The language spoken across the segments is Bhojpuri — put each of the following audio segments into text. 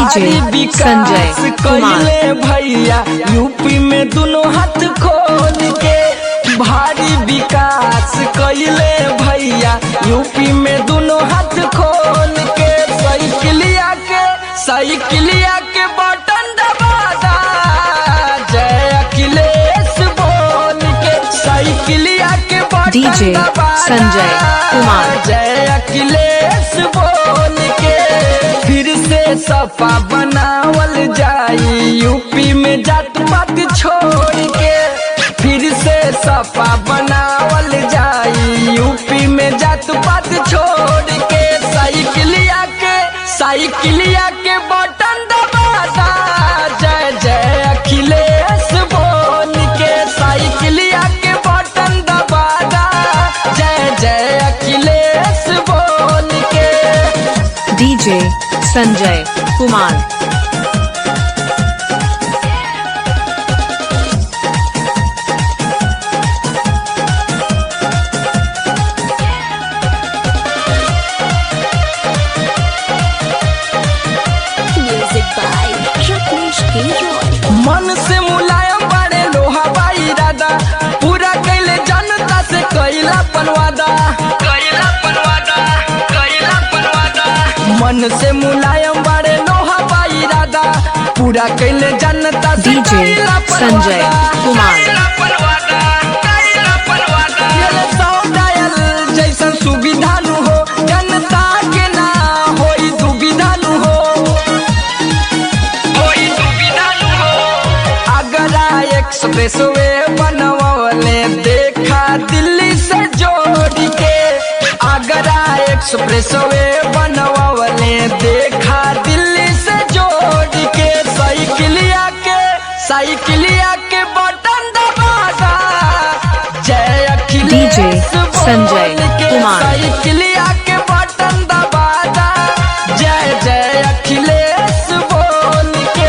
भारी विकास कइले भैया यूपी में दोनों हाथ खोल के। भारी विकास कइले भैया यूपी में दोनों हाथ खोल के। साइकिलिया के बटन दबादा जय अखिलेश बोल के। साइकिलिया के बटन दबादा जय अखिलेश बोल के। फिर से सपा बनावल जाई यूपी में जात पात छोड़ के। फिर से सपा बनावल जाई यूपी में जात पात छोड़ के। साइकिलिया के बटन दबादा जय जय अखिलेश बोल के। साइकिलिया के बटन दबादा जय जय अखिलेश बोल के। डीजे संजय कुमार। मन से मुलायम बड़े लोहा बाई राधा पूरा कैले जनता से कैला पनवादा। मन से मुलायम बड़े लोहा बाई राधा पूरा कैले जनता से कैला संजय कुमार। जैसन सुविधा नु हो जनता के ना होई दुविधा नु हो। एक्सप्रेस वे बनवले देखा दिल्ली से जोड़ के। आगरा एक्सप्रेस वे बनवले देखा दिल्ली से जोड़ के। साइकिलिया के बटन दबादा जय अखिलेश संजय कुमार। साइकिलिया के बटन दबादा जय जय अखिलेश बोल के।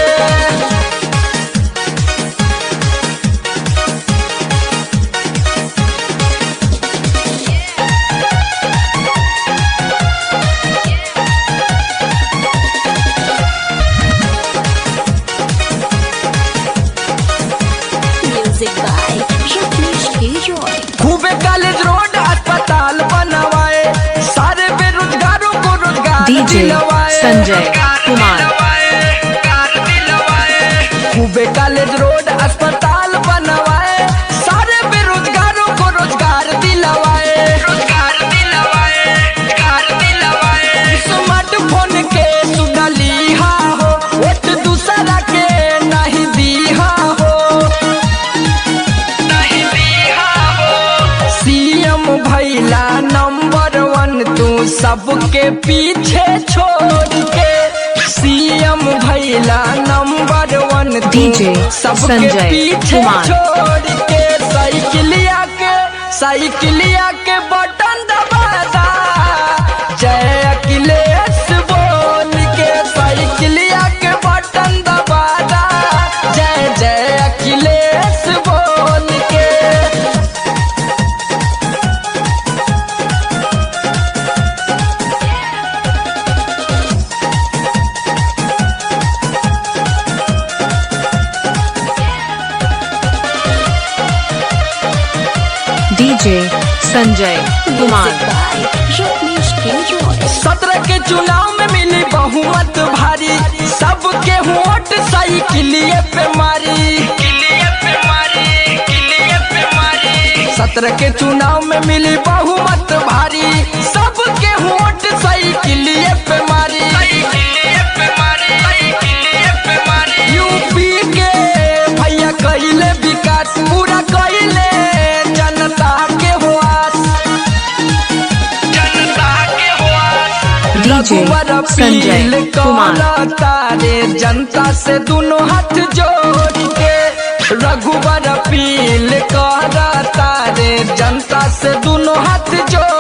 खूबे कॉलेज रोड अस्पताल बनवाए सारे बेरोजगारों को रोजगार दिलवाए। संजय कुमार। खूबे कॉलेज रोड अस्पताल बनवाए सारे बेरोजगारों को रोजगार दिलवाए। स्मार्टफोन के सुडलिहा हो वोट दूसरा के नहीं दिहा हो। सीएम भैला नंबर 1 तू सबके पीछे छोड़ के। सीएम भैला नंबर 1 तू सबके पीछे छोड़ के। साइकिलिया के बटन दबादा जय अखिलेश बोल के। साइकिलिया के बटन दबादा जय जय अखिलेश बोल के। डीजे संजय कुमार। 17 के चुनाव में मिली बहुमत भारी सबके वोट साइकिलिए पे मारी। 17 के चुनाव में मिली बहुमत भारी सबके वोट साइकिलिए पे मारी। यूपी के भैया कइले विकास पूरा कइले जनता के हुआस। संजय कुमार। तारे जनता से दोनों हाथ जोड़ के। रघुवर अपील कर तारे जनता से दोनों हाथ जोड़